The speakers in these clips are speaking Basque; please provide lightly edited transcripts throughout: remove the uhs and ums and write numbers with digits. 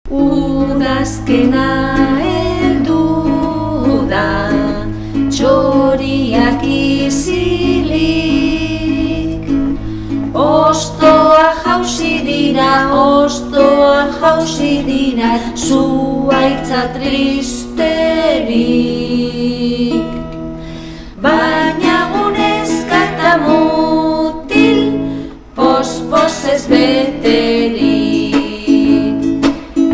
Udazkena heldu da, txoriak izilik. Ostoa jausi dira, zuhaitza tristerik. Baina gunezka eta mutil, pospozez beterik.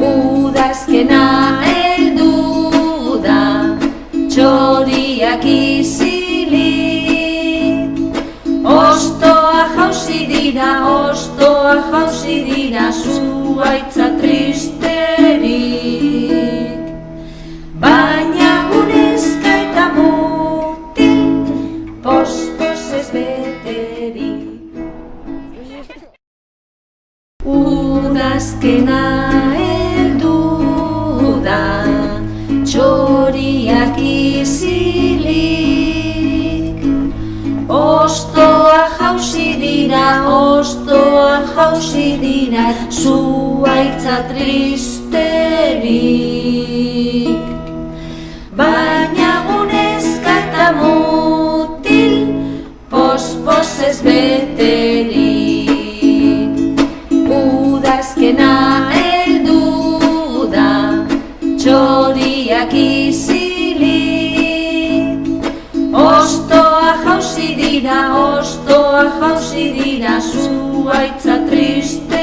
Udazkena heldu da, txoriak izilik. Ostoa jausi dira, zuhaitza tristerik. Baina gunezka eta mutil, pospozez beterik. Udazkena heldu da, txoriak izilik. Ostoa jausi dira, zuhaitza tristerik. Baina gunezka eta mutil, pospozez beterik. Udazkena heldu da, txoriak izilik. Ostoa jausi dira, zuhaitza tristerik.